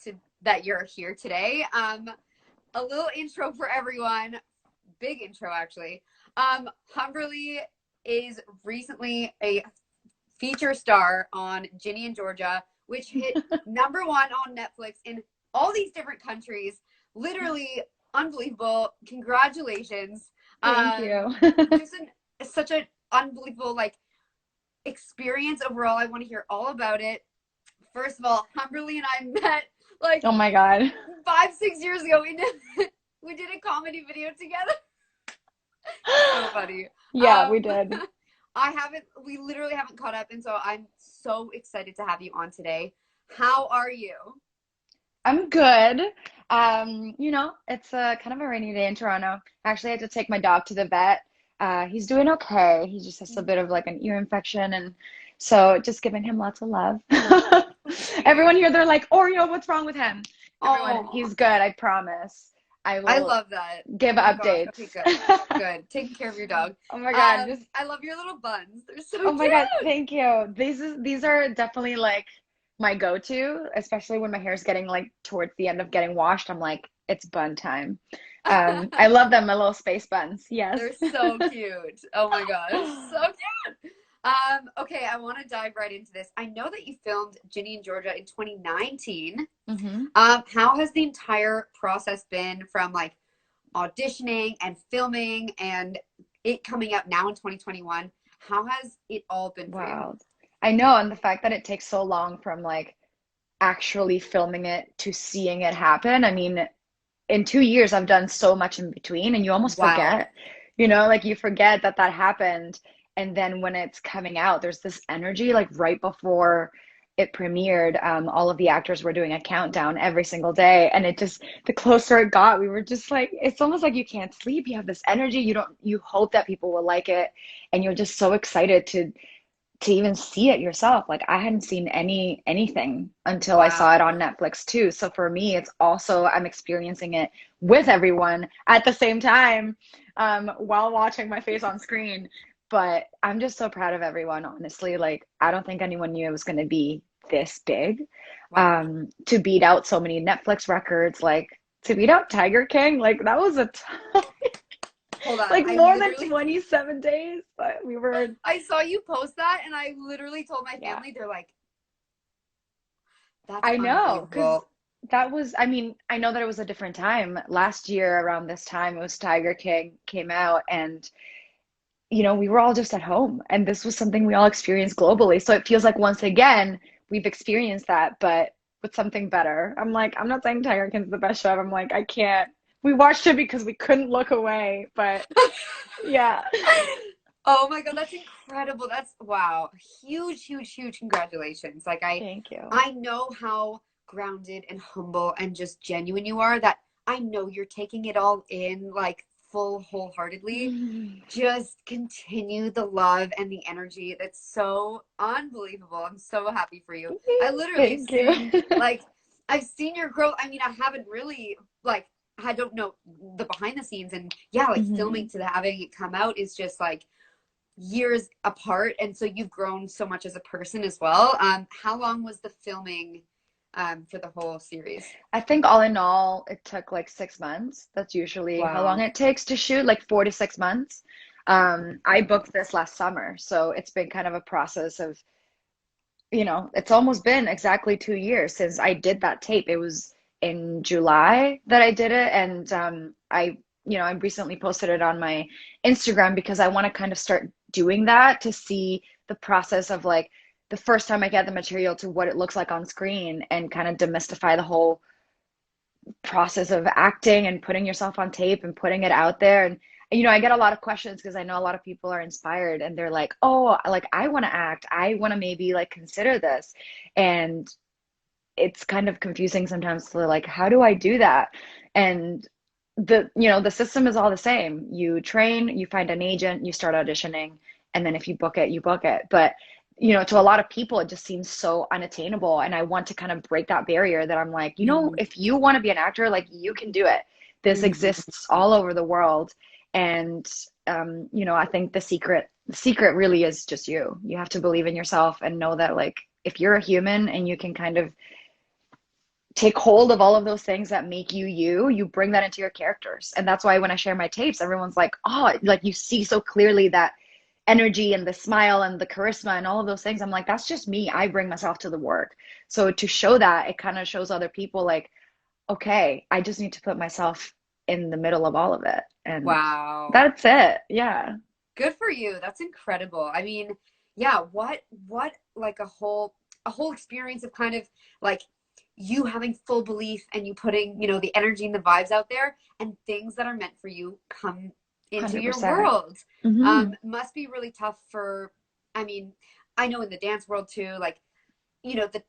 to that you're here today. A little intro for everyone. Big intro, actually. Humberly is recently a feature star on Ginny and Georgia, which hit #1 on Netflix in all these different countries. Literally unbelievable. Congratulations. Thank you. Just such an unbelievable experience overall. I want to hear all about it. First of all, Humberly and I met Oh my God. 5-6 years ago. We did a comedy video together. So funny. Yeah, we did. We literally haven't caught up, and so I'm so excited to have you on today. How are you? I'm good. It's a kind of a rainy day in Toronto. Actually, I had to take my dog to the vet. He's doing okay. He just has a bit of like an ear infection, and so just giving him lots of love. Everyone here, they're like, Oreo, what's wrong with him? Everyone, Oh, he's good, I promise. I I will love that. give Oh my gosh. updates. Okay, good. Good. Taking care of your dog. Oh my God, just I love your little buns. They're so oh my God, cute. thank you. These are definitely like my go-to, especially when my hair's getting like towards the end of getting washed. I'm like, it's bun time. I love them, my little space buns. Yes. They're so cute. Oh my gosh, so cute. Okay, I want to dive right into this. I know that you filmed Ginny and Georgia in 2019. hmm How has the entire process been from like auditioning and filming and it coming out now in 2021? How has it all been for you? Wow. I know, and the fact that it takes so long from like actually filming it to seeing it happen. I mean, in 2 years, I've done so much in between, and you almost Wow. forget, like you forget that that happened. And then when it's coming out, there's this energy like right before it premiered. All of the actors were doing a countdown every single day, and it just, the closer it got, we were just like, it's almost like you can't sleep. You have this energy. You hope that people will like it, and you're just so excited to even see it yourself. Like I hadn't seen anything until I saw it Wow. on Netflix too. So for me, it's also I'm experiencing it with everyone at the same time, while watching my face on screen. But I'm just so proud of everyone, honestly. Like I don't think anyone knew it was going to be this big, Wow. to beat out so many Netflix records, like to beat out Tiger King. Like that was a Hold on. like more than 27 days. But we were, I saw you post that and I literally told my yeah. family, they're like, that's I know, because unbelievable. that was, I mean, I know that it was a different time. Last year around this time, it was Tiger King came out, and we were all just at home, and this was something we all experienced globally. So it feels like once again we've experienced that, but with something better. I'm like, I'm not saying Tiger King's the best show. I'm like, I can't. We watched it because we couldn't look away, but yeah. Oh my God, that's incredible. That's wow. Huge, huge, huge congratulations. Thank you. I know how grounded and humble and just genuine you are, that I know you're taking it all in like full wholeheartedly. Just continue the love and the energy. That's so unbelievable. I'm so happy for you. I literally have Thank you. seen like I've seen your growth. I mean, I haven't really I don't know the behind the scenes, and yeah, like filming Mhm. to having it come out is just like years apart, and so you've grown so much as a person as well. How long was the filming for the whole series? I think all in all, it took like 6 months. That's usually how long Wow. it takes to shoot, like 4 to 6 months. I booked this last summer, so it's been kind of a process of, it's almost been exactly 2 years since I did that tape. It was in July that I did it, and I recently posted it on my Instagram because I want to kind of start doing that to see the process of like the first time I get the material to what it looks like on screen, and kind of demystify the whole process of acting and putting yourself on tape and putting it out there. And I get a lot of questions because I know a lot of people are inspired, and they're like, oh, like I want to act, I want to maybe like consider this. And it's kind of confusing sometimes to like, how do I do that? And the system is all the same. You train, you find an agent, you start auditioning, and then if you book it, you book it. But to a lot of people, it just seems so unattainable. And I want to kind of break that barrier, that I'm like, Mm-hmm. if you want to be an actor, like you can do it. This exists all over the world. And I think the secret really is just you. You have to believe in yourself and know that like if you're a human and you can kind of take hold of all of those things that make you you, you bring that into your characters. And that's why when I share my tapes, everyone's like, oh, like you see so clearly that energy and the smile and the charisma and all of those things. I'm like, that's just me. I bring myself to the work. So to show that, it kind of shows other people like, okay, I just need to put myself in the middle of all of it. And Wow. that's it. Yeah. Good for you. That's incredible. I mean, yeah, what like a whole experience of kind of like you having full belief and you putting, the energy and the vibes out there and things that are meant for you come into your 100%. world. Hmm. Must be really tough for, I mean, I know in the dance world too, like, the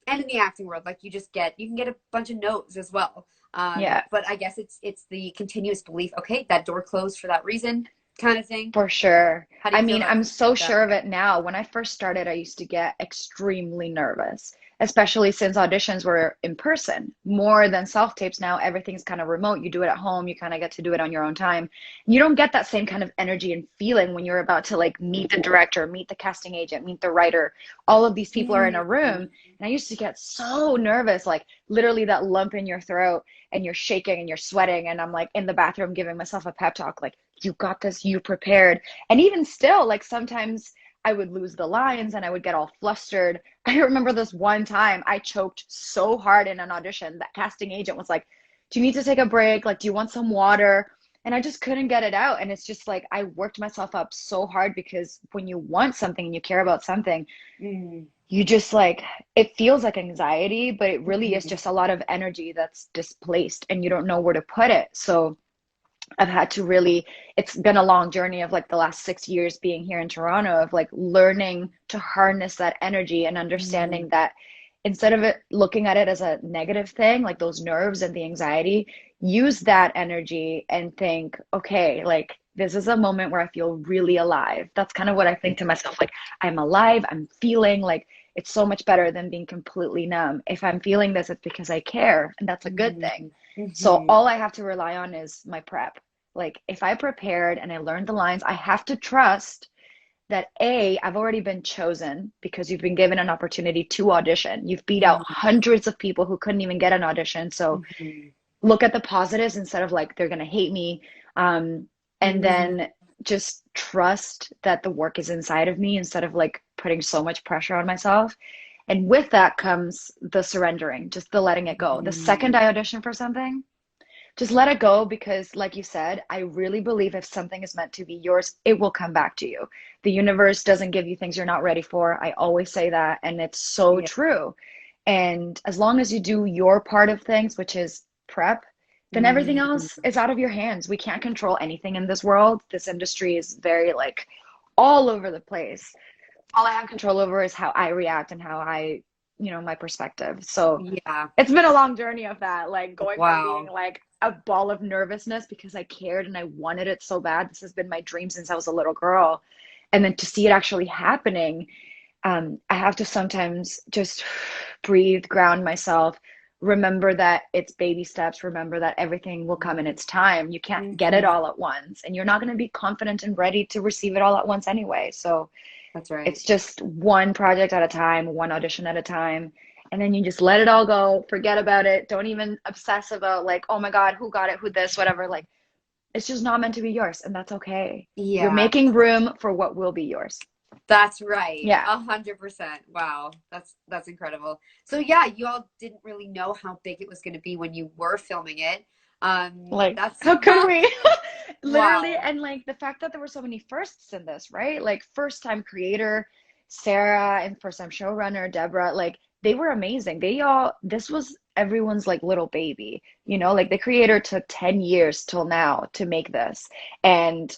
and in the acting world, like you can get a bunch of no's as well. Yeah. But I guess it's the continuous belief, okay, that door closed for that reason kind of thing. For sure. How do I you feel mean, about I'm so that? sure of it now. When I first started, I used to get extremely nervous, especially since auditions were in person more than self tapes. Now everything's kind of remote. You do it at home, you kind of get to do it on your own time. You don't get that same kind of energy and feeling when you're about to like meet the director, meet the casting agent, meet the writer. All of these people are in a room. Mm. And I used to get so nervous, like literally that lump in your throat and you're shaking and you're sweating. And I'm like in the bathroom giving myself a pep talk, like, you got this, you prepared. And even still, like sometimes I would lose the lines and I would get all flustered. I remember this one time I choked so hard in an audition that casting agent was like, do you need to take a break? Like, do you want some water? And I just couldn't get it out. And it's just like I worked myself up so hard because when you want something and you care about something, Mm. you just like it feels like anxiety, but it really is Mhm. just a lot of energy that's displaced and you don't know where to put it. So I've had to really, it's been a long journey of like the last 6 years being here in Toronto of like learning to harness that energy and Mm. understanding that instead of it looking at it as a negative thing, like those nerves and the anxiety, use that energy and think, okay, like this is a moment where I feel really alive. That's kind of what I think to myself, like I'm alive, I'm feeling like it's so much better than being completely numb. If I'm feeling this, it's because I care, and that's a good thing. Mhm. So Mhm. all I have to rely on is my prep. Like if I prepared and I learned the lines, I have to trust that A, I've already been chosen because you've been given an opportunity to audition. You've beat out Mhm. hundreds of people who couldn't even get an audition. So Mhm. look at the positives instead of like they're gonna hate me. Um, and Mhm. then just trust that the work is inside of me instead of like putting so much pressure on myself. And with that comes the surrendering, just the letting it go. The second Mhm. I audition for something, just let it go because, like you said, I really believe if something is meant to be yours, it will come back to you. The universe doesn't give you things you're not ready for. I always say that, and it's so Yeah. true. And as long as you do your part of things, which is prep, then everything else Mhm. is out of your hands. We can't control anything in this world. This industry is very like all over the place. All I have control over is how I react and how my perspective. So Yeah. it's been a long journey of that, like going from being Wow. like a ball of nervousness because I cared and I wanted it so bad. This has been my dream since I was a little girl. And then to see it actually happening, I have to sometimes just breathe, ground myself, remember that it's baby steps, remember that everything will come in its time. You can't get it Mhm. all at once, and you're not going to be confident and ready to receive it all at once anyway. So That's right. it's just one project at a time, one audition at a time. And then you just let it all go, forget about it. Don't even obsess about, like, oh my God, who got it, who this, whatever. Like, it's just not meant to be yours. And that's okay. You're Yeah. making room for what will be yours. That's right. Yeah. 100%. Wow. That's incredible. So yeah, you all didn't really know how big it was going to be when you were filming it. Like, That's how could we? Literally. wow. And like the fact that there were so many firsts in this, right? Like, first time creator, Sarah, and first time showrunner, Deborah, like, they were amazing. This was everyone's like little baby, like the creator took 10 years till now to make this. And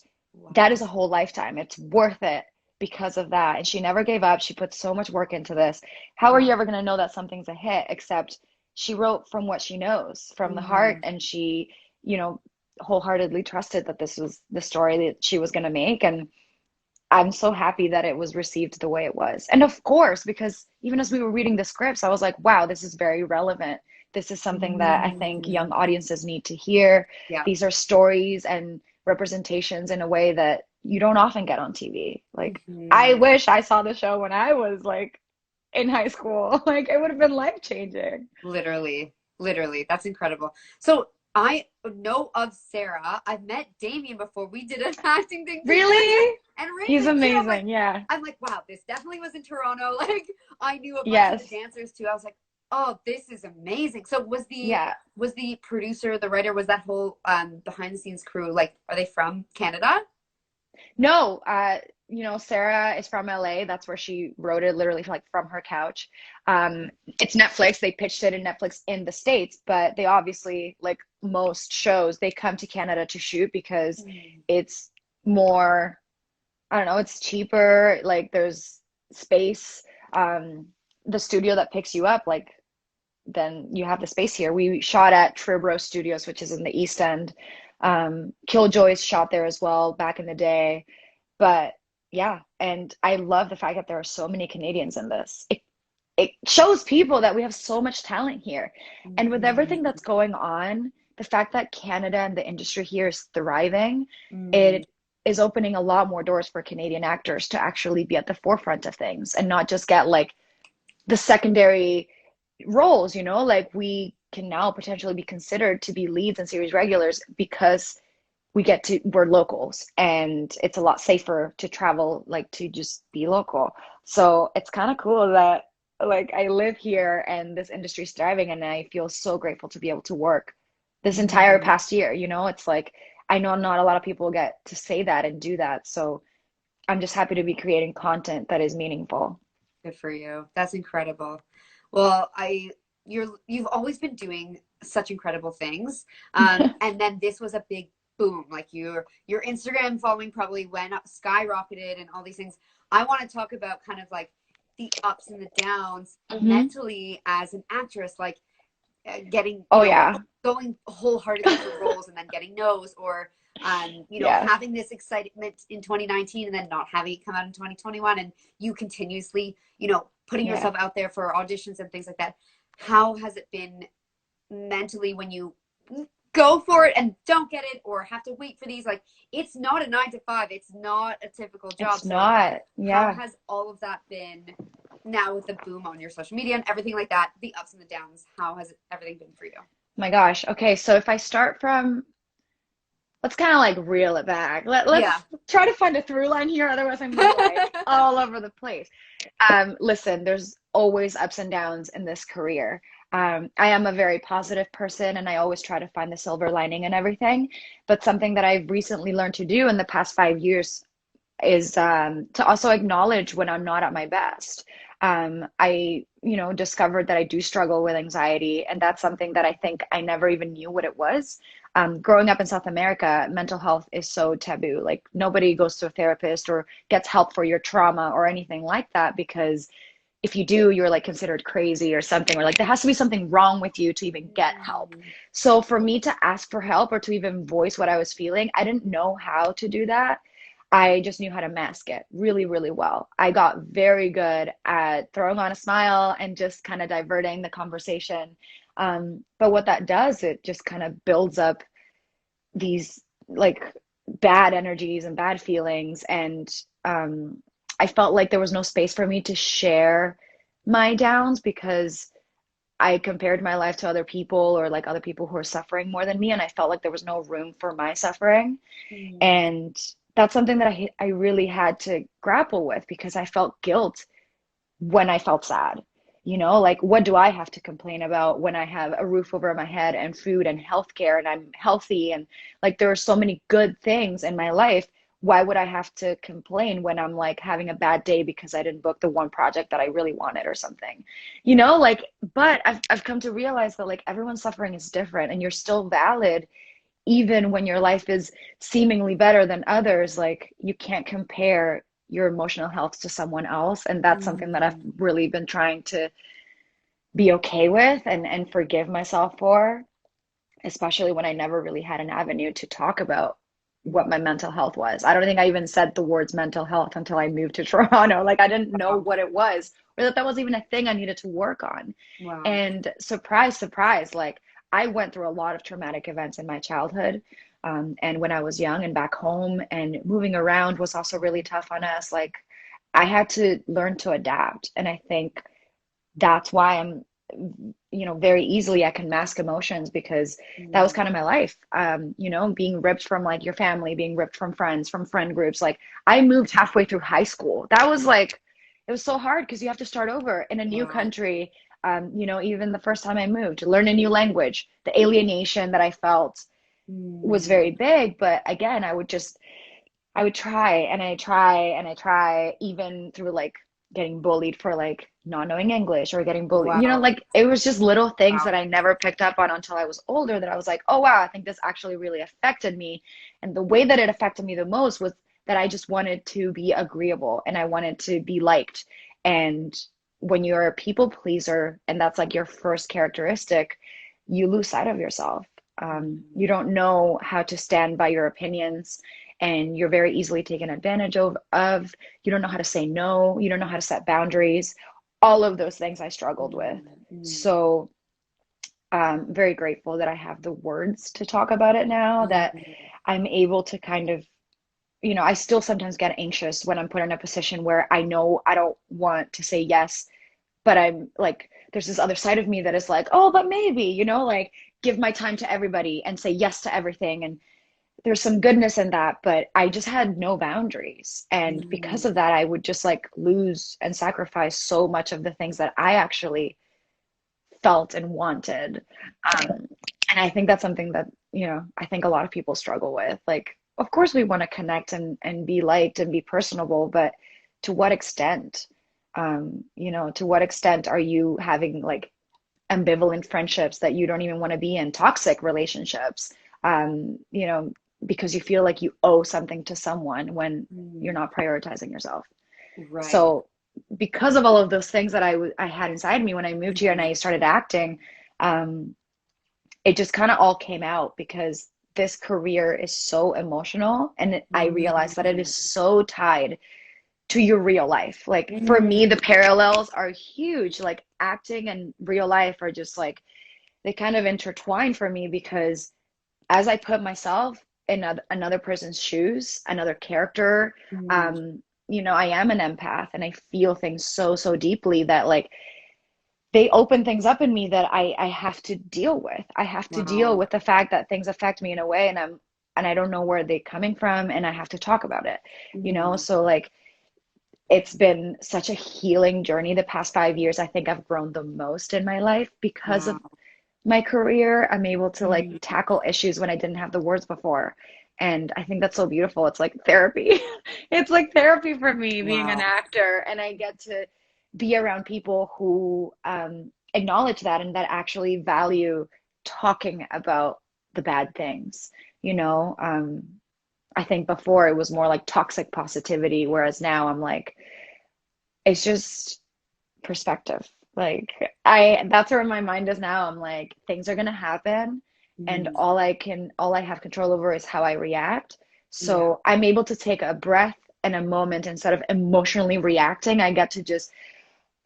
that Wow. is a whole lifetime. It's worth it because of that. And she never gave up. She put so much work into this. How are you Wow. ever going to know that something's a hit except she wrote from what she knows, from the heart, Mhm. and she, you know, wholeheartedly trusted that this was the story that she was going to make. And I'm so happy that it was received the way it was. And of course, because even as we were reading the scripts, I was like, wow, this is very relevant. This is something that I think young Mhm. audiences need to hear. Yeah. These are stories and representations in a way that you don't often get on TV. Like, I Mhm. wish I saw the show when I was like in high school. Like it would have been life changing. Literally, literally. That's incredible. So I know of Sarah. I've met Damien before. We did an acting thing together. Really? And He's randomly, amazing. Yeah. I'm like, wow, this definitely was in Toronto. Like I knew a bunch of the Yes. dancers too. I was like, oh, this is amazing. So Yeah. was the producer, the writer, was that whole behind the scenes crew, like, are they from Canada? No, Sarah is from LA. That's where she wrote it, literally like from her couch. It's Netflix. They pitched it in Netflix in the States, but they obviously, like most shows, they come to Canada to shoot because Mm. it's more, I don't know, it's cheaper. Like there's space. The studio that picks you up, like then you have the space here. We shot at Tribro Studios, which is in the East End. Killjoys shot there as well back in the day. But yeah, and I love the fact that there are so many Canadians in this. It shows people that we have so much talent here. And with everything Mm. that's going on, the fact that Canada and the industry here is thriving, Mm. it is opening a lot more doors for Canadian actors to actually be at the forefront of things and not just get like the secondary roles, like we can now potentially be considered to be leads and series regulars because we're locals and it's a lot safer to travel, like to just be local. So it's kind of cool that like I live here and this industry is thriving and I feel so grateful to be able to work this entire Mm. past year. It's like I know not a lot of people get to say that and do that. So I'm just happy to be creating content that is meaningful. Good for you. That's incredible. Well, you've always been doing such incredible things. And then this was a big boom. Like your Instagram following probably went up, skyrocketed, and all these things. I want to talk about kind of like the ups and the downs Hmm. mentally as an actress, like getting, Oh yeah. going wholeheartedly for roles and then getting no's, or Yes. having this excitement in 2019 and then not having it come out in 2021, and you continuously, putting Yeah. yourself out there for auditions and things like that. How has it been mentally when you go for it and don't get it, or have to wait for these? Like, it's not a 9 to 5. It's not a typical job. It's So not. how Yeah. has all of that been now with the boom on your social media and everything like that, the ups and the downs? How has everything been for you? My gosh. Okay, so if I start from, let's kind of like reel it back. Yeah. Let's try to find a through line here, otherwise I'm gonna be like all over the place. Listen, there's always ups and downs in this career. I am a very positive person and I always try to find the silver lining in everything. But something that I've recently learned to do in the past 5 years is to also acknowledge when I'm not at my best. I discovered that I do struggle with anxiety, and that's something that I think I never even knew what it was. Growing up in South America, mental health is so taboo. Like nobody goes to a therapist or gets help for your trauma or anything like that because if you do, you're like considered crazy or something, or like there has to be something wrong with you to even get help. Mm. So for me to ask for help or to even voice what I was feeling, I didn't know how to do that. I just knew how to mask it really, really well. I got very good at throwing on a smile and just kind of diverting the conversation. But what that does, it just kind of builds up these like bad energies and bad feelings. And I felt like there was no space for me to share my downs because I compared my life to other people or like other people who are suffering more than me. And I felt like there was no room for my suffering. Mm. And that's something that I really had to grapple with because I felt guilt when I felt sad. Like what do I have to complain about when I have a roof over my head and food and healthcare and I'm healthy and like there are so many good things in my life. Why would I have to complain when I'm like having a bad day because I didn't book the one project that I really wanted or something? Like, but I've come to realize that like everyone's suffering is different and you're still valid even when your life is seemingly better than others. Like you can't compare your emotional health to someone else. And that's something that I've Mm. really been trying to be okay with and forgive myself for, especially when I never really had an avenue to talk about what my mental health was. I don't think I even said the words mental health until I moved to Toronto. Like I didn't know Wow. what it was or that was even a thing I needed to work on. Wow. And surprise, surprise, like I went through a lot of traumatic events in my childhood. And when I was young and back home and moving around was also really tough on us. Like I had to learn to adapt. And I think that's why I'm, very easily I can mask emotions because that was kind of my life. Being ripped from like your family, being ripped from friends, from friend groups. Like I moved halfway through high school. That was like, it was so hard because you have to start over in a new Wow. country. Even the first time I moved, to learn a new language, the alienation that I felt was Mm. very big. But again, I would try and I try and I try, even through like getting bullied for like not knowing English or getting bullied. Wow. Like it was just little things Wow. that I never picked up on until I was older that I was like, oh wow, I think this actually really affected me. And the way that it affected me the most was that I just wanted to be agreeable and I wanted to be liked. And when you're a people pleaser and that's like your first characteristic, you lose sight of yourself. You Mm. don't know how to stand by your opinions and you're very easily taken advantage of. You don't know how to say no. You don't know how to set boundaries. All of those things I struggled with. Mm. Mm. So I'm very grateful that I have the words to talk about it now, that Mm. I'm able to kind of, I still sometimes get anxious when I'm put in a position where I know I don't want to say yes, but I'm like, there's this other side of me that is like, oh, but maybe, like give my time to everybody and say yes to everything. And there's some goodness in that, but I just had no boundaries. And because Mm. of that, I would just like lose and sacrifice so much of the things that I actually felt and wanted. And I think that's something that, I think a lot of people struggle with. Like, of course, we want to connect and be liked and be personable, but to what extent? To what extent are you having like ambivalent friendships that you don't even want to be in, toxic relationships, um, you know, because you feel like you owe something to someone when you're Mm. not prioritizing yourself. Right. So because of all of those things that I had inside me when I moved here and Mm. I started acting, um, it just kind of all came out because this career is so emotional and I realized that it Mm. is so tied to your real life. Like for me, the Mm. parallels are huge. Like acting and real life are just like they kind of intertwine for me because as I put myself in another person's shoes, another character, Mm. I am an empath and I feel things so, so deeply that like they open things up in me that I have to deal with. I have to deal Wow. with the fact that things affect me in a way and I don't know where they're coming from and I have to talk about it. Mm. So like it's been such a healing journey the past 5 years. I think I've grown the most in my life because of Wow. my career. I'm able to like Mm. tackle issues when I didn't have the words before. And I think that's so beautiful. It's like therapy. It's like therapy for me being an Wow. actor. And I get to be around people who acknowledge that and that actually value talking about the bad things. You know, um, I think before it was more like toxic positivity, whereas now I'm like, it's just perspective. Like that's where my mind is now. I'm like, things are gonna happen and Mm. all I have control over is how I react. Yeah. So I'm able to take a breath and a moment instead of emotionally reacting. I get to just,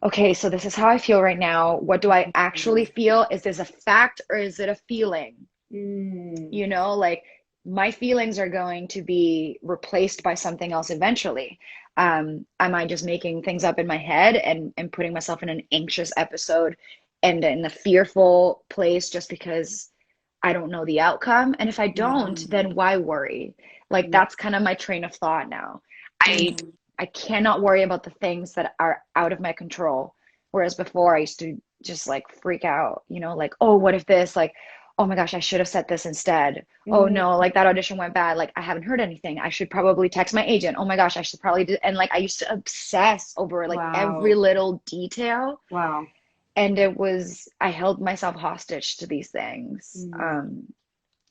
okay, so this is how I feel right now. What do I actually Mm. feel? Is this a fact or is it a feeling? Mm. Like my feelings are going to be replaced by something else eventually. Am I just making things up in my head and putting myself in an anxious episode and in a fearful place just because I don't know the outcome? And if I don't, Mm. then why worry? Like Yeah. that's kind of my train of thought now. I Mm. I cannot worry about the things that are out of my control. Whereas before I used to just like freak out, like, oh, what if this? Like, oh my gosh, I should have said this instead. Oh Mm. no, like that audition went bad. Like I haven't heard anything. I should probably text my agent. Oh my gosh, I should probably do. And like I used to obsess over like every Wow. little detail. Wow. And I held myself hostage to these things. Mm.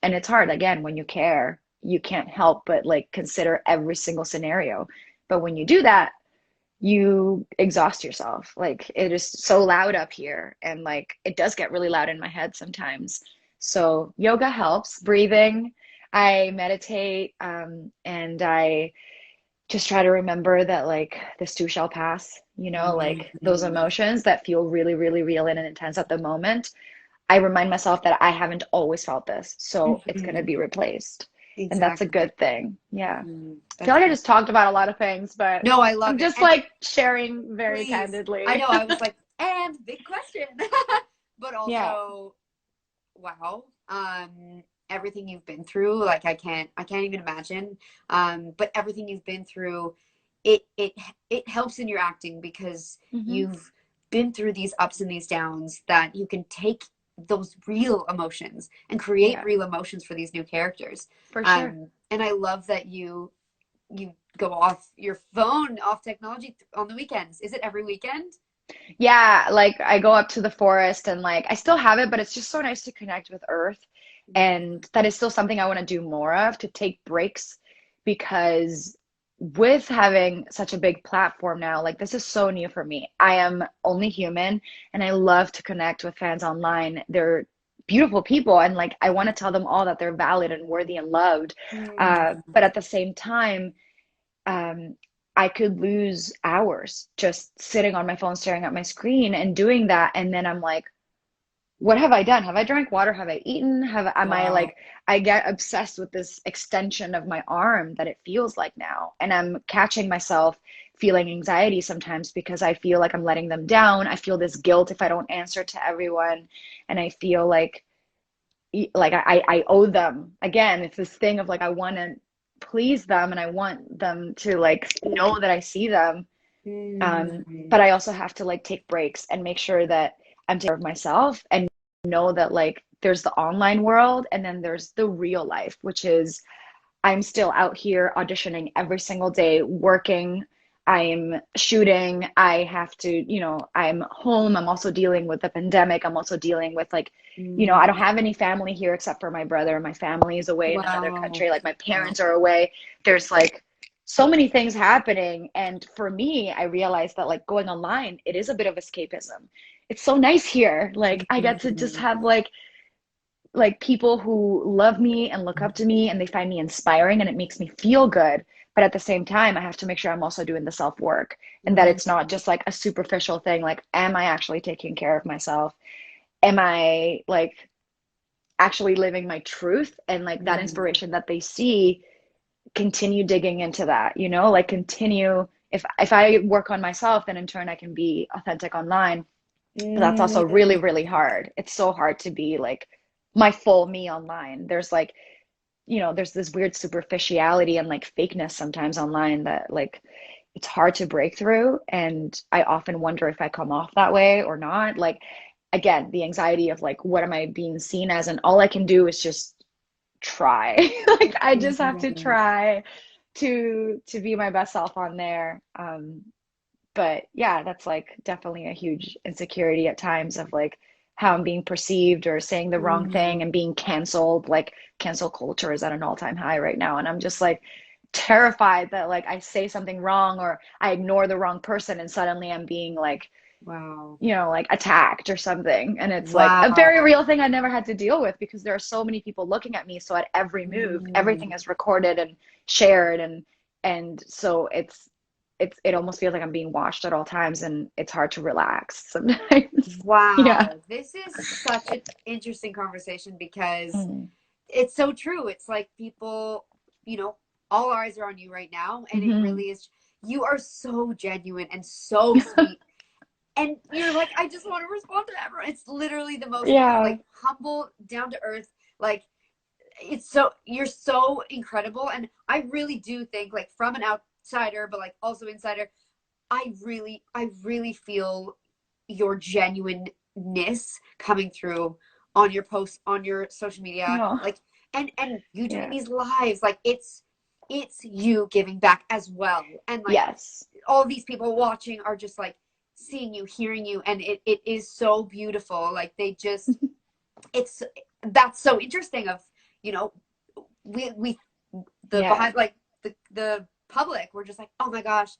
And it's hard, again, when you care, you can't help but like consider every single scenario. But when you do that, you exhaust yourself. Like it is so loud up here, and like it does get really loud in my head sometimes. So yoga helps, breathing. I meditate, and I just try to remember that like this too shall pass. Like those Mm. emotions that feel really, really real and intense at the moment. I remind myself that I haven't always felt this, so it's going to Mhm. be replaced. And that's a Exactly. good thing. Yeah. Mhm. I feel That's like I beautiful. just talked about a lot of things, but No, I love I'm it. just And like sharing very please, I candidly. know. I was like, And big question, but Yeah. also, wow, everything you've been through, like I can't even imagine. But everything you've been through, it it helps in your acting because Hmm. you've been through these ups and these downs that you can take those real emotions and create Yeah, real emotions for these new characters. for sure. And I love that you go off your phone, off technology on the weekends. Is it every weekend? Yeah, like I go up to the forest and like I still have it, but it's just so nice to connect with Earth. And that is still something I want to do more of, to take breaks, because with having such a big platform now, like this is so new for me. I am only human and I love to connect with fans online. They're beautiful people and like I want to tell them all that they're valid and worthy and loved. Mm. But at the same time, um, I could lose hours just sitting on my phone, staring at my screen and doing that. And then I'm like, what have I done? Have I drank water? Have I eaten? Am I Wow. like, I get obsessed with this extension of my arm that it feels like now. And I'm catching myself feeling anxiety sometimes because I feel like I'm letting them down. I feel this guilt if I don't answer to everyone. And I feel like I owe them. Again, it's this thing of like I want to please them and I want them to like know that I see them. Mm. But I also have to like take breaks and make sure that I'm taking care of myself and know that like there's the online world and then there's the real life, which is I'm still out here auditioning every single day, working. I'm shooting. I have to, I'm home. I'm also dealing with the pandemic. I'm also dealing with like, I don't Mm. have any family here except for my brother. My family is away in another Wow. country. Like my Wow. parents are away. There's like so many things happening. And for me, I realized that like going online, it is a bit of escapism. It's so nice here. Like I get to just Mm. have like people who love me and look up to me and they find me inspiring and it makes me feel good. But at the same time, I have to make sure I'm also doing the self work and that Mm. it's not just like a superficial thing. Like, am I actually taking care of myself? Am I like actually living my truth? And like that Mm. inspiration that they see, continue digging into that, like continue. If I work on myself, then in turn I can be authentic online. But that's also really, Mm. really hard. It's so hard to be like my full me online. There's like, there's this weird superficiality and like fakeness sometimes online that like it's hard to break through. And I often wonder if I come off that way or not. Like, again, the anxiety of like, what am I being seen as? And all I can do is just try. Like, I just have to Mm. try to be my best self on there. But yeah, that's like definitely a huge insecurity at times of like how I'm being perceived or saying the wrong thing Mm. and being canceled. Like cancel culture is at an all-time high right now. And I'm just like terrified that like I say something wrong or I ignore the wrong person and suddenly I'm being like, Wow. like attacked or something. And it's like a very Wow. real thing I never had to deal with because there are so many people looking at me. So at every move, everything Mm. is recorded and shared and so it almost feels like I'm being watched at all times and it's hard to relax sometimes. Yeah. Wow. This is such an interesting conversation because Mm. it's so true. It's like people, you know, all eyes are on you right now. And it Hmm. really is, you are so genuine and so sweet. And you're like, I just want to respond to everyone. It's literally the most Yeah. like humble, down to earth, like it's so you're so incredible. And I really do think like from an outsider, but like also insider, I really feel your genuineness coming through on your posts, on your social media, No. like and you doing Yeah. these lives, like it's you giving back as well. And like Yes. all these people watching are just like seeing you, hearing you, and it is so beautiful. Like they just it's that's so interesting of, you know, we the Yeah. behind like the public we're just like, oh my gosh,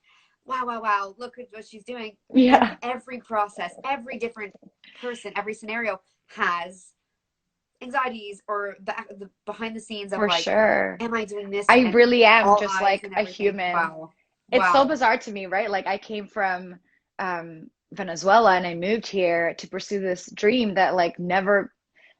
wow, wow, wow, look at what she's doing. And Yeah. every process, every different person, every scenario has anxieties or the behind the scenes of For like, sure. am I doing this? I And really am all just eyes like and a everything. human. Wow. It's so Wow. bizarre to me, right? Like I came from Venezuela and I moved here to pursue this dream that like never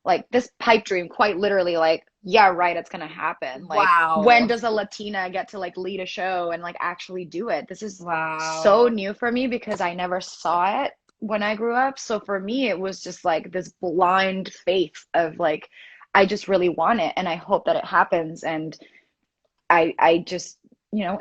like this pipe dream quite literally like yeah, right, it's gonna happen. Like when Wow. does a Latina get to like lead a show and like actually do it? This is so Wow. new for me because I never saw it when I grew up. So for me, it was just like this blind faith of like, I just really want it and I hope that it happens. And I just,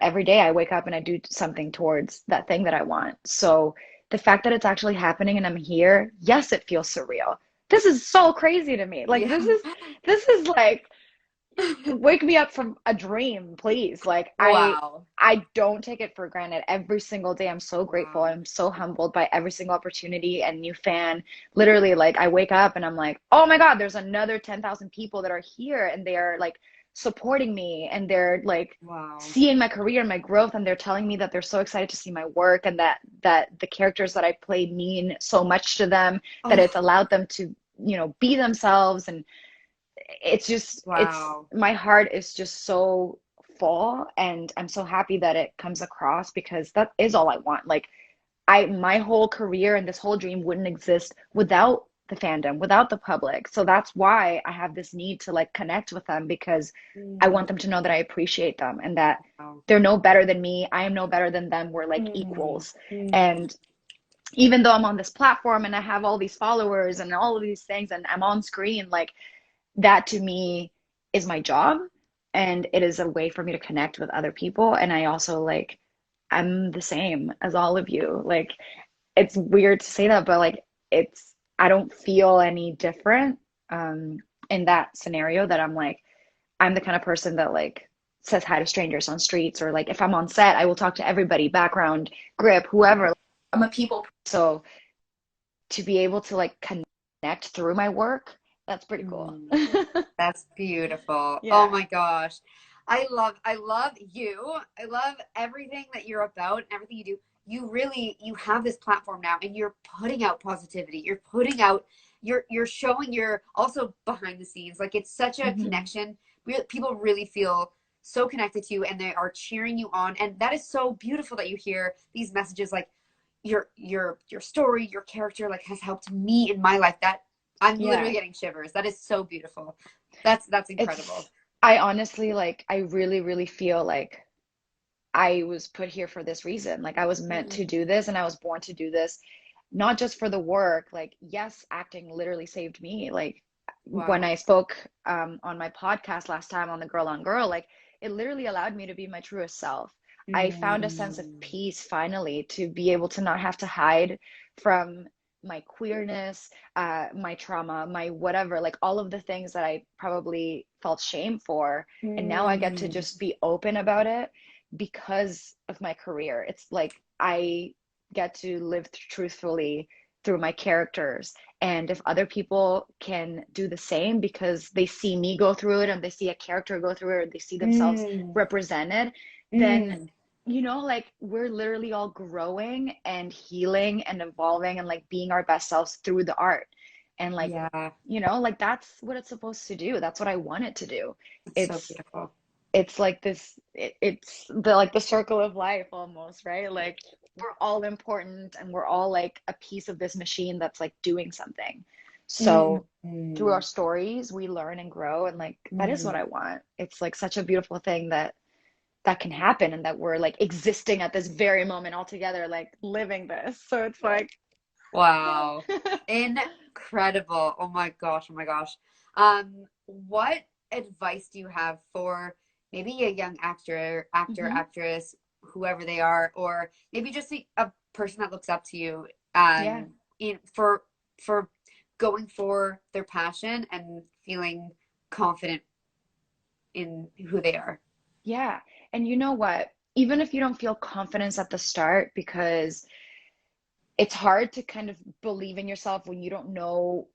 every day I wake up and I do something towards that thing that I want. So the fact that it's actually happening and I'm here, yes, it feels surreal. This is so crazy to me. Like Yeah. this is like wake me up from a dream, please. Like Wow. I don't take it for granted. Every single day I'm so grateful. Wow. I'm so humbled by every single opportunity and new fan. Literally, like I wake up and I'm like, "Oh my God, there's another 10,000 people that are here and they are like supporting me and they're like Wow. seeing my career and my growth and they're telling me that they're so excited to see my work and that the characters that I play mean so much to them that it's Oh, allowed them to, be themselves and it's wow. my heart is just so full and I'm so happy that it comes across because that is all I want. Like my whole career and this whole dream wouldn't exist without the fandom, without the public. So that's why I have this need to like connect with them because I Mm, want them to know that I appreciate them and that wow. they're no better than me. I am no better than them. We're like Mm, equals. mm, And even though I'm on this platform and I have all these followers and all of these things and I'm on screen, like that to me is my job and it is a way for me to connect with other people and I also like I'm the same as all of you. Like it's weird to say that but like it's I don't feel any different um in that scenario that I'm like I'm the kind of person that like says hi to strangers on streets or like if I'm on set I will talk to everybody background grip whoever. I'm a people so to be able to like connect through my work, that's pretty cool. mm. That's beautiful. Oh Yeah. my gosh. I love you. I love everything that you're about and everything you do. You have this platform now and you're putting out positivity. You're putting out you're showing your also behind the scenes. Like it's such a Hmm. connection. People really feel so connected to you and they are cheering you on. And that is so beautiful that you hear these messages like your story, your character like has helped me in my life. That I'm literally Yeah. getting shivers. That is so beautiful. That's incredible. I honestly like, I really, really feel like I was put here for this reason. Like, I was meant to Mm, do this and I was born to do this, not just for the work. Like, yes, acting literally saved me. Like, when wow. I spoke on my podcast last time on the Girl on Girl, like, it literally allowed me to be my truest self. I found a sense of Mm, peace finally to be able to not have to hide from my queerness, my trauma, my whatever, like all of the things that I probably felt shame for. And now I get to mm, just be open about it because of my career. It's like I get to live truthfully through my characters. And if other people can do the same because they see me go through it and they see a character go through it or they see themselves mm, represented, then mm. like we're literally all growing and healing and evolving and like being our best selves through the art. And like, Yeah, like that's what it's supposed to do. That's what I want it to do. it's so It's beautiful. it's like this it's the like the circle of life almost, right? Like we're all important and we're all like a piece of this machine that's like doing something. Mm, So through our mm, stories we learn and grow and like that is what mm. I want. It's like such a beautiful thing that can happen and that we're like existing at this very moment all together like living this. So it's like yeah. Wow. Incredible. Oh my gosh. Oh my gosh. What advice do you have for maybe a young Hmm. actress, whoever they are, or maybe just a person that looks up to you, Yeah. in for going for their passion and feeling confident in who they are? Yeah. And you know what? Even if you don't feel confidence at the start, because it's hard to kind of believe in yourself when you don't know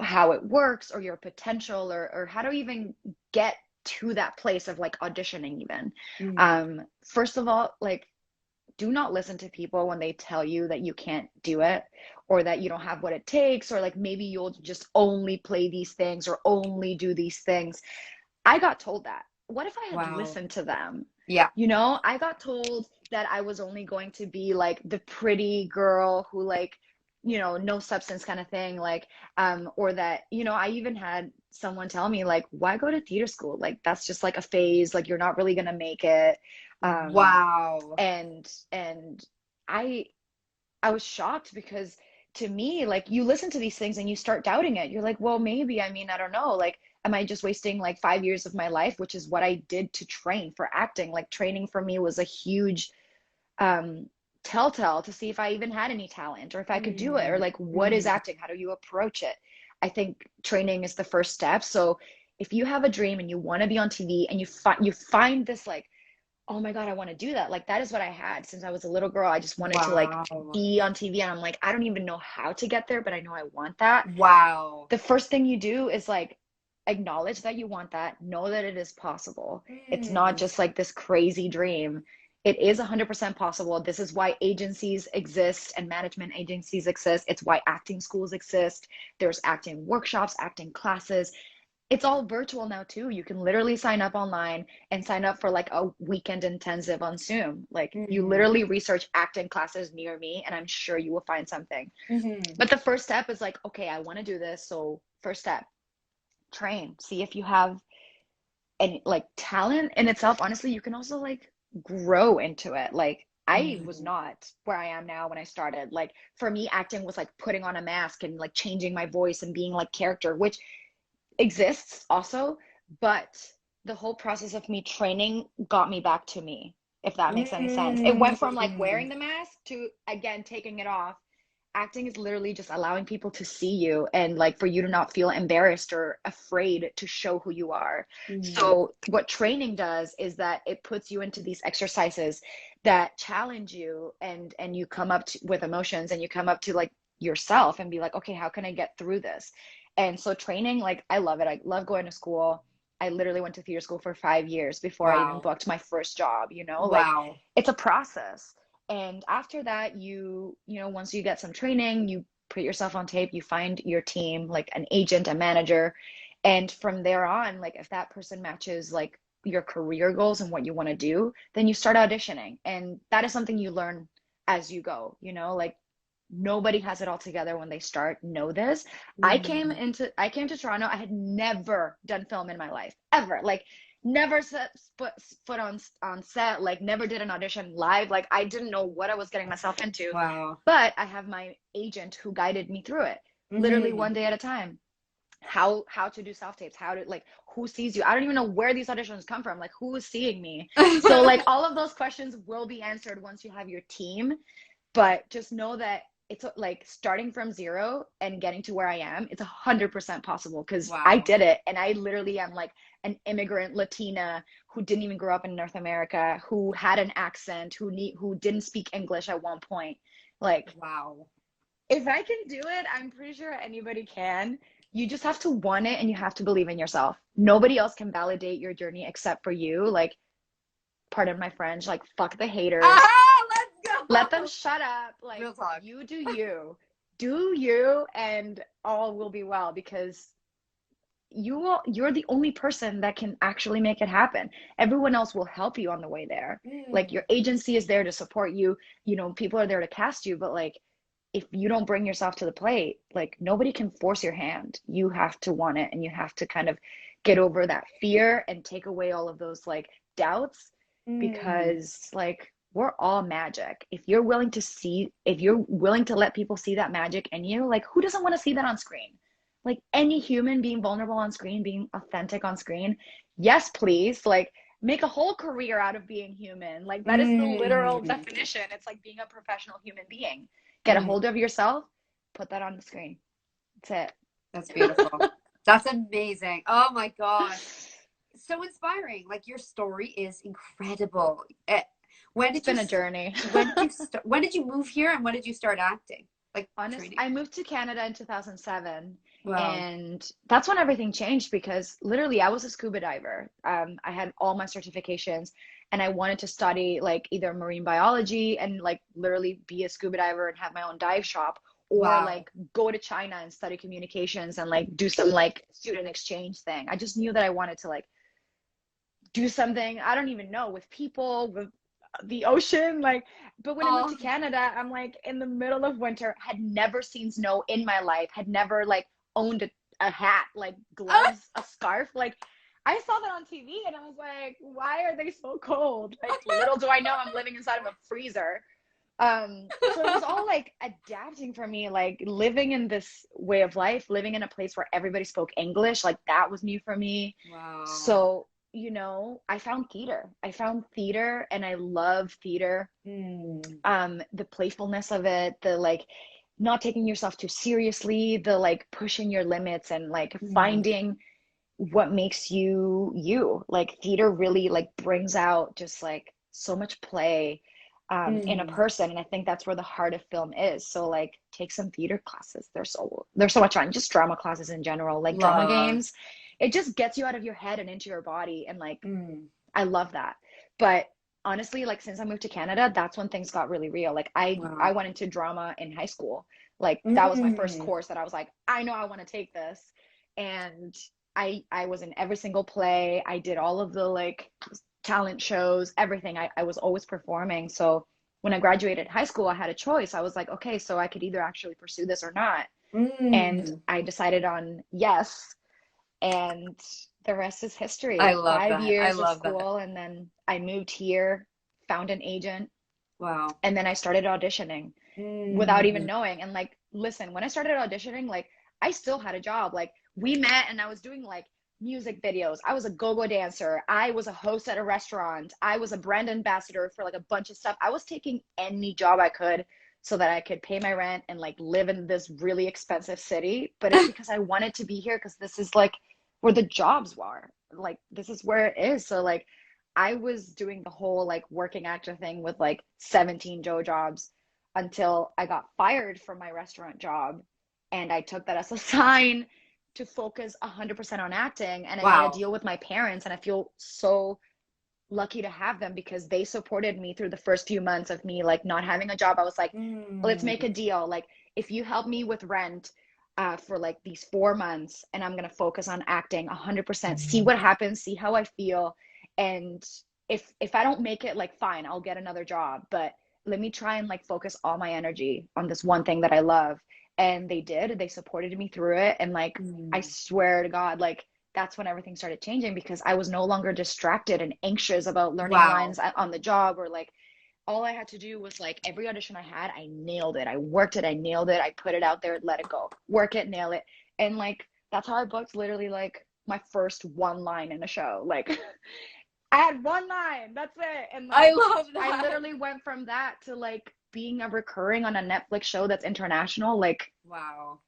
how it works or your potential or how to even get to that place of like auditioning even. Mm, First of all, like do not listen to people when they tell you that you can't do it or that you don't have what it takes or like maybe you'll just only play these things or only do these things. I got told that. What if I had wow. listened to them? Yeah. I got told that I was only going to be like the pretty girl who like, no substance kind of thing, like, or that, I even had someone tell me like, why go to theater school? Like that's just like a phase, like you're not really gonna make it. Um, Wow. and I I was shocked because to me, like you listen to these things and you start doubting it. You're like, well, maybe, I mean, I don't know. Like, am I just wasting like 5 years of my life, which is what I did to train for acting? Like training for me was a huge um telltale to see if I even had any talent or if I could do it, or Mm, like what is mm, acting? How do you approach it? I think training is the first step. So if you have a dream and you want to be on TV and you find this like, oh my God, I want to do that. Like that is what I had since I was a little girl. I just wanted to like wow. be on TV, and I'm like, I don't even know how to get there, but I know I want that. Wow. The first thing you do is like acknowledge that you want that, know that it is possible. It's not Mm, just like this crazy dream. It is 100% possible. This is why agencies exist and management agencies exist. It's why acting schools exist. There's acting workshops, acting classes. It's all virtual now too. You can literally sign up online and sign up for like a weekend intensive on Zoom. Like you mm, literally research acting classes near me and I'm sure you will find something. mm, But the first step is like, okay, I want to do this. So first step, train. See if you have any like talent in itself. Honestly, you can also like grow into it. Like I was mm. not where I am now when I started. Like for me, acting was like putting on a mask and like changing my voice and being like character, which exists also, but the whole process of me training got me back to me, if that makes any sense. It went from like Mm. wearing the mask to again taking it off. Acting is literally just allowing people to see you and like for you to not feel embarrassed or afraid to show who you are. Mm. So what training does is that it puts you into these exercises that challenge you, and you come up with emotions, and you come up to like yourself and be like, okay, how can I get through this? And so training, like I love it. I love going to school. I literally went to theater school for 5 years before I even Wow. booked my first job, like Wow. it's a process. And after that, once you get some training, you put yourself on tape, you find your team, like an agent, a manager. And from there on, like if that person matches like your career goals and what you want to do, then you start auditioning. And that is something you learn as you go, like nobody has it all together when they start. Know this. Mm. I came to Toronto. I had never done film in my life, ever. Like never set foot on set, like never did an audition live. Like I didn't know what I was getting myself into. Wow. But I have my agent who guided me through it, literally Mm. one day at a time. How to do self tapes, how to like who sees you. I don't even know where these auditions come from, like who is seeing me. So like all of those questions will be answered once you have your team, but just know that it's like starting from zero and getting to where I am, it's 100% possible because I Wow. did it. And I literally am like an immigrant Latina who didn't even grow up in North America, who had an accent, who didn't speak English at one point. Like Wow. if I can do it, I'm pretty sure anybody can. You just have to want it and you have to believe in yourself. Nobody else can validate your journey except for you. Like, pardon my French, like fuck the haters. Ah, let's Let them go. shut up. Like Real talk. you do you. Do you, and all will be well because you're the only person that can actually make it happen. Everyone else will help you on the way there. Like Mm. your agency is there to support you, people are there to cast you, but like if you don't bring yourself to the plate, like nobody can force your hand. You have to want it and you have to kind of get over that fear and take away all of those like doubts, Mm. because like we're all magic. If you're willing to let people see that magic in you, like who doesn't want to see that on screen? Like any human being vulnerable on screen, being authentic on screen. Yes, please. Like make a whole career out of being human. Like that is the literal Mm. definition. It's like being a professional human being. Get a Mm. hold of yourself, put that on the screen. That's That's it. beautiful. That's amazing. Oh my gosh. So inspiring. Like your story is incredible. When It's did you been a journey. when did you move here and when did you start acting? Like Honest, training. I moved to Canada in 2007, Wow. and that's when everything changed because literally I was a scuba diver. I had all my certifications, and I wanted to study like either marine biology and like literally be a scuba diver and have my own dive shop, or Wow. like go to China and study communications and like do some like student exchange thing. I just knew that I wanted to like do something, I don't even know, with people, with the ocean, like. But when I moved Oh, to Canada, I'm like in the middle of winter, had never seen snow in my life, had never like owned a hat, like gloves, a scarf. Like I saw that on TV and I was like, why are they so cold? Like little do I know I'm living inside of a freezer. So it was all like adapting for me, like living in this way of life, living in a place where everybody spoke English, like that was new for me. Wow. So, I found theater. I found theater and I love theater. Mm. The playfulness of it, the like not taking yourself too seriously, the like pushing your limits and like Mm. finding what makes you you. Like theater really like brings out just like so much play in a Mm. person, and I think that's where the heart of film is. So like take some theater classes. They're so much fun. Just drama classes in general, like drama Love. games. It just gets you out of your head and into your body, and like Mm. I love that. But honestly, like since I moved to Canada, that's when things got really real. Like I Wow. went into drama in high school. Like that was my first Mm. course that I was like, I know I want to take this. And I was in every single play. I did all of the like talent shows, everything. I was always performing. So when I graduated high school, I had a choice. I was like, okay, so I could either actually pursue this or not. And Mm. I decided on yes, and the rest is I history. love Five that. I years of love that. school, and then I moved here, found an agent, Wow. and then I started auditioning without even Mm. knowing. And like, listen, when I started auditioning, like, I still had a job. Like, we met, and I was doing like music videos. I was a go-go dancer. I was a host at a restaurant. I was a brand ambassador for like a bunch of stuff. I was taking any job I could so that I could pay my rent and like live in this really expensive city. But it's because I wanted to be here because this is like where the jobs were. Like this is where it is. So like I was doing the whole like working actor thing with like 17 Joe jobs until I got fired from my restaurant job. And I took that as a sign to focus 100% on acting. And I made a Wow. deal with my parents. And I feel so lucky to have them because they supported me through the first few months of me like not having a job. I was like, let's make Mm. a deal. Like, if you help me with rent for like these 4 months, and I'm gonna focus on acting 100%, see what happens, see how I feel, and if I don't make it, like, fine, I'll get another job. But let me try and like focus all my energy on this one thing that I love. And they did. They supported me through it, and like I Mm. swear to God, like that's when everything started changing because I was no longer distracted and anxious about learning Wow. lines on the job, or like all I had to do was like every audition I had, I nailed it. I worked it, I nailed it. I put it out there, let it go. Work it, nail it. And like that's how I booked literally like my first one line in a show. Like I had one line, that's it. And I like love I that. literally went from that to like being a recurring on a Netflix show that's international. Like Wow.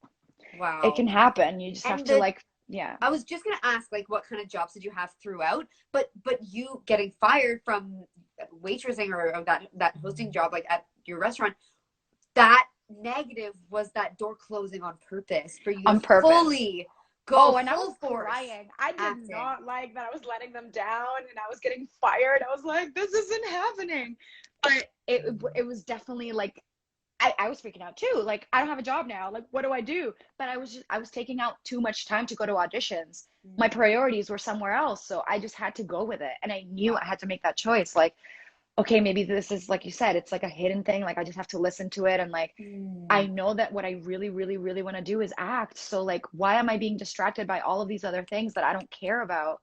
it can Wow. happen. You just have And to the like, yeah. I was just gonna ask, like, what kind of jobs did you have throughout? But you getting fired from waitressing or that hosting job, like at your restaurant, that negative was that door closing on purpose for you to On purpose. fully go Oh, and I full was force crying. I did acting. not like that I was letting them down and I was getting fired. I was like, this isn't happening. But it was definitely like I was freaking out too. Like, I don't have a job now. Like, what do I do? But I was taking out too much time to go to auditions. My Mm. priorities were somewhere else. So I just had to go with it. And I knew I Wow. had to make that choice. Like, okay, maybe this is like you said, it's like a hidden thing. Like I just have to listen to it, and like I Mm. know that what I really, really, really want to do is act. So like why am I being distracted by all of these other things that I don't care about?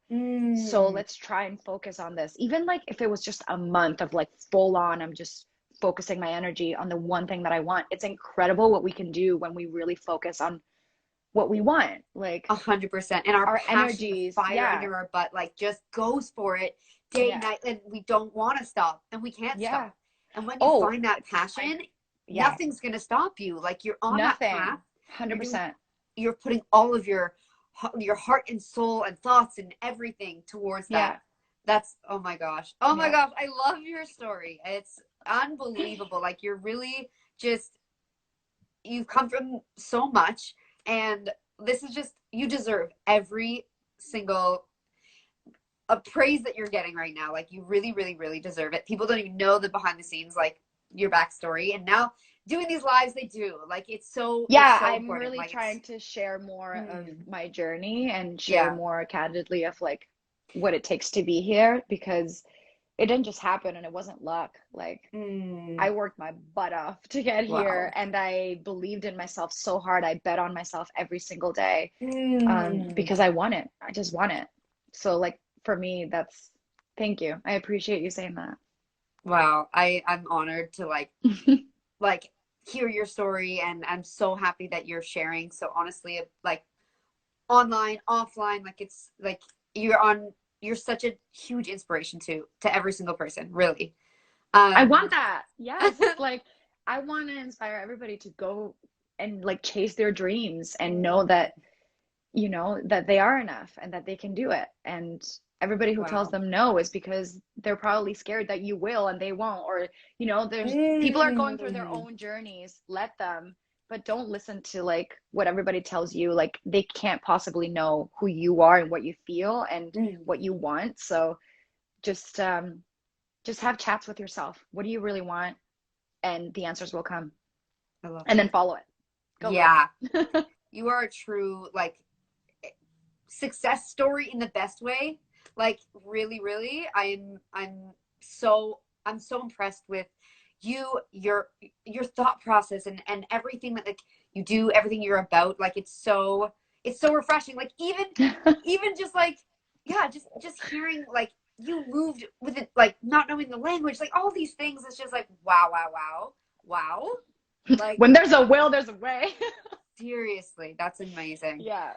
So Mm. let's try and focus on this. Even like if it was just a month of like full on, I'm just focusing my energy on the one thing that I want. It's incredible what we can do when we really focus on what we want. Like 100%. And our our passion, the energies. fire Yeah. under our butt, like just goes for it day, Yeah. night, and we don't want to stop and we can't Yeah. stop. And when you Oh, find that I passion, yeah. nothing's going to stop you. Like you're on that Nothing. path. You're doing, 100%. you're putting all of your heart and soul and thoughts and everything towards that. Yeah. That's, oh my gosh. Oh my Yeah. gosh. I love your story. It's unbelievable. Like you're really just, you've come from so much, and this is just, you deserve every single praise that you're getting right now. Like you really, really, really deserve it. People don't even know the behind the scenes, like your backstory, and now doing these lives, they do. Like it's Yeah, so I'm important. really Like it's trying to share more of mm, my journey and share yeah. more candidly of like what it takes to be here because it didn't just happen and it wasn't luck. Like Mm, I worked my butt off to get here wow. and I believed in myself so hard. I bet on myself every single day Mm. because I want it. I just want it. So like for me, that's thank you. I appreciate you saying that. Wow. I'm honored to like hear your story, and I'm so happy that you're sharing. So honestly, like online, offline, like it's like you're such a huge inspiration to every single person, really. I Um want that. Yes. Like I want to inspire everybody to go and like chase their dreams and know that, you know, that they are enough and that they can do it. And everybody who tells wow. them no is because they're probably scared that you will and they won't. Or, you know, there's people are going through their Mm. own journeys. Let them, but don't listen to like what everybody tells you. Like they can't possibly know who you are and what you feel and Mm. what you want. So just just have chats with yourself. What do you really want? And the answers will come. I love And then it. follow it. Go girl. Yeah. You are a true like success story in the best way. Like really, really, I'm so impressed with you, your thought process, and everything that like you do, everything you're about. Like it's so refreshing. Like even just like yeah, just hearing like you moved with it, like not knowing the language, like all these things. It's just like wow, wow, wow, wow. Like When there's a will, there's a way. seriously, that's amazing. Yeah.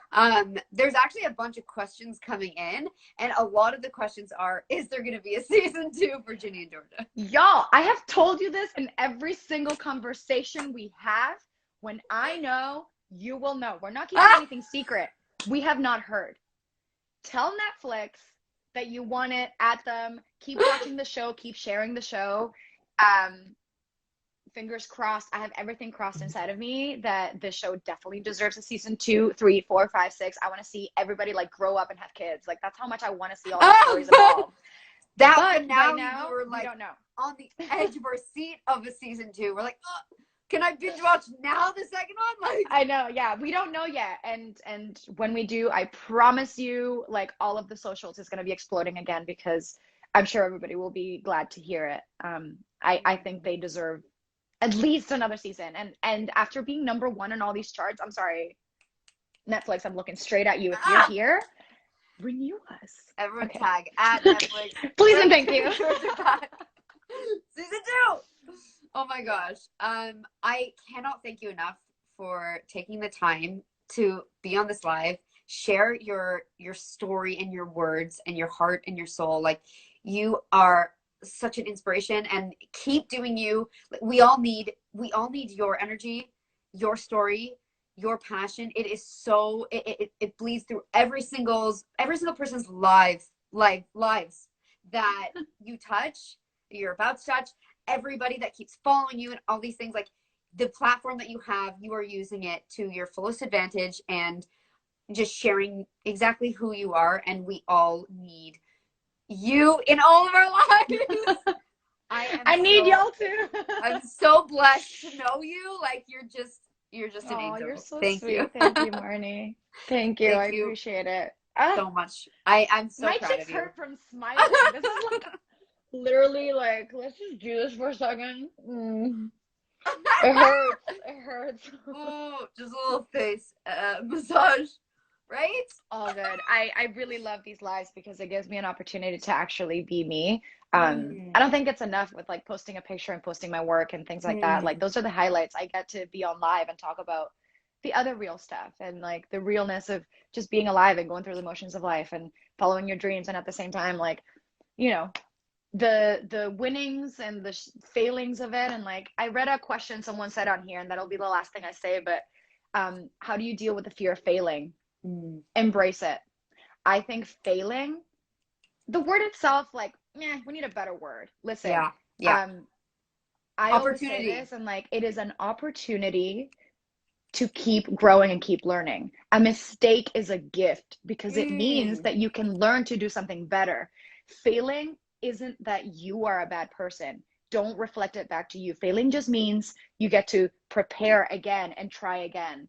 There's actually a bunch of questions coming in, and a lot of the questions are, is there going to be a season 2 for Ginny and Georgia? Y'all, I have told you this in every single conversation we have. When I know, you will know. We're not keeping Ah! anything secret. We have not heard. Tell Netflix that you want it at them. Keep watching the show. Keep sharing the show. Um, Fingers crossed. I have everything crossed inside of me that this show definitely deserves a season 2, 3, 4, 5, 6. I want to see everybody like grow up and have kids. Like that's how much I want to see all these stories evolve. That But by finale, we now, were we like don't know. on the edge of our seat of a season 2. We're like, oh, can I binge watch now the second one? Like, I know, yeah, we don't know yet. And when we do, I promise you, like all of the socials is going to be exploding again because I'm sure everybody will be glad to hear it. I think they deserve at least another season. And after being number one in all these charts, I'm sorry, Netflix, I'm looking straight at you. If you're ah! here, renew us. Everyone Okay. tag at Netflix. Please and Bring thank you. Georgia back. Season 2. Oh my gosh. I cannot thank you enough for taking the time to be on this live, share your story and your words and your heart and your soul. Like you are such an inspiration, and keep doing you. We all need your energy, your story, your passion. It is so it bleeds through every single person's lives that you touch, you're about to touch, everybody that keeps following you and all these things. Like the platform that you have, you are using it to your fullest advantage and just sharing exactly who you are. And we all need you in all of our lives. I am I need so y'all too. I'm so blessed to know you. Like you're just an Oh, you're angel. so Thank you. sweet. Thank you, Marnie. Thank you. I Thank you appreciate it. so much. I'm so My proud cheeks of you. hurt from smiling. This is like literally like, let's just do this for a second. It hurts. It hurts. Oh, just a little face massage, right? All good. I really love these lives because it gives me an opportunity to actually be me. I Mm, don't think it's enough with like posting a picture and posting my work and things like that. Like mm, those are the highlights. I get to be on live and talk about the other real stuff and like the realness of just being alive and going through the motions of life and following your dreams and at the same time like, you know, the winnings and the failings of it. And like I read a question someone said on here and that'll be the last thing I say, but how do you deal with the fear of failing? mm. Embrace it. I think failing, the word itself, like, we need a better word. Listen, Yeah, yeah. um, I always say Opportunity. this, and like, it is an opportunity to keep growing and keep learning. A mistake is a gift because it means Mm, that you can learn to do something better. Failing isn't that you are a bad person. Don't reflect it back to you. Failing just means you get to prepare again and try again.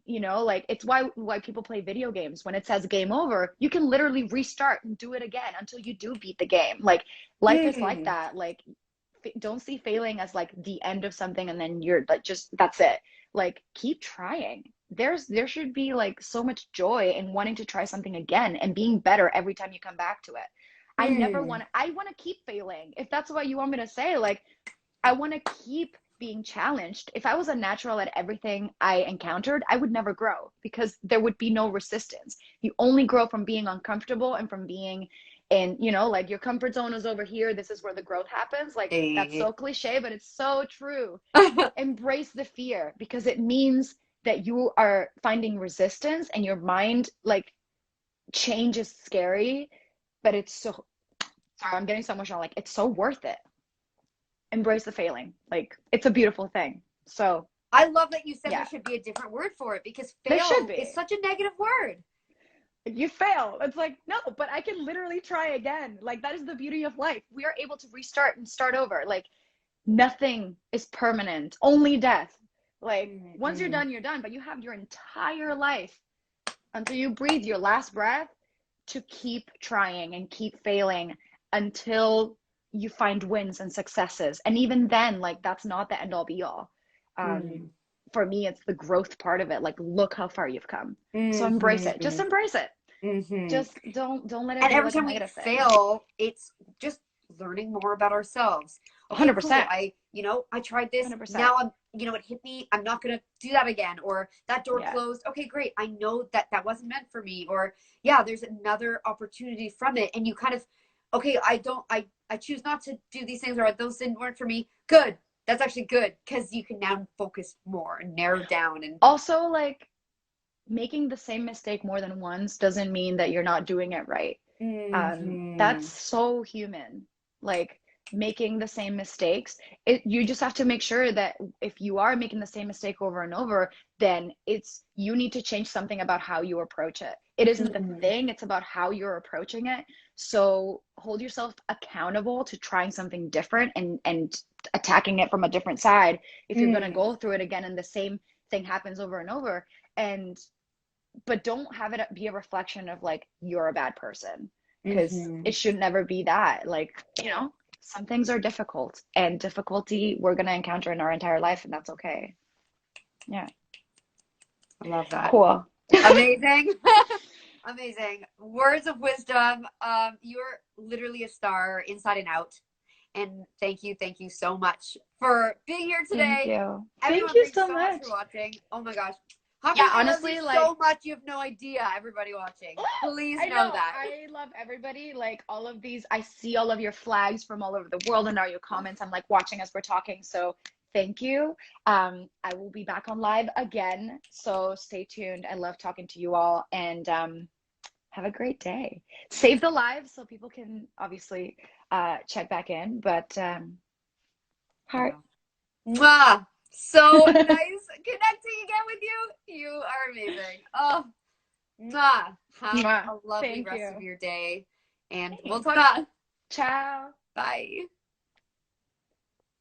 You know, like it's why people play video games. When it says game over, you can literally restart and do it again until you do beat the game. Like life is like mm, that. Like don't see failing as like the end of something and then you're like just that's it. Like keep trying. There should be like so much joy in wanting to try something again and being better every time you come back to it. I want to keep failing. If that's what you want me to say, like, I want to keep being challenged. If I was a natural at everything I encountered, I would never grow because there would be no resistance. You only grow from being uncomfortable and from being in, like your comfort zone is over here. This is where the growth happens. Like, that's so cliche, but it's so true. Embrace the fear because it means that you are finding resistance and your mind, like, change is scary, but it's so, sorry, I'm getting so emotional. Like, it's so worth it. Embrace the failing. Like, it's a beautiful thing. So I love that you said yeah, there should be a different word for it because there should fail be. is such a negative word. You fail. It's like, no, but I can literally try again. Like, that is the beauty of life. We are able to restart and start over. Like, nothing is permanent, only death. Like, once you're done, you're done. But you have your entire life until you breathe your last breath to keep trying and keep failing until you find wins and successes. And even then, like, that's not the end all be all. For me, it's the growth part of it. Like, look how far you've come. So embrace it. Just embrace it. Just don't let it and be every like a time we negative thing. fail, it's just learning more about ourselves. Okay, 100%. Cool. I tried this. 100%. Now it hit me. I'm not going to do that again. Or that door closed. Okay, great. I know that wasn't meant for me. Or yeah, there's another opportunity from it. And you kind of, okay, I choose not to do these things, or those didn't work for me. Good. That's actually good because you can now focus more and narrow down. And also, like, making the same mistake more than once doesn't mean that you're not doing it right. That's so human. Like, making the same mistakes, you just have to make sure that if you are making the same mistake over and over, then you need to change something about how you approach it. It isn't the thing, it's about how you're approaching it. So hold yourself accountable to trying something different and attacking it from a different side if you're going to go through it again and the same thing happens over and over. But don't have it be a reflection of, like, you're a bad person, because it should never be that. Like, some things are difficult, and difficulty we're going to encounter in our entire life, and that's okay. Yeah. I love that. Cool. Amazing. Amazing. Words of wisdom. You're literally a star inside and out. And thank you so much for being here today. Thank you. Everyone, Thank you thanks so so much much for watching. Oh my gosh. Yeah, honestly, I love you so much. You have no idea, everybody watching. Please know that. I love everybody. Like, all of these, I see all of your flags from all over the world and all your comments. I'm, like, watching as we're talking. So thank you. I will be back on live again. So stay tuned. I love talking to you all, and have a great day. Save the live so people can obviously check back in. But heart. Mwah. So nice connecting again with you. You are amazing. Oh, mwah. Have a lovely rest of your day. And we'll talk. Ciao. Bye.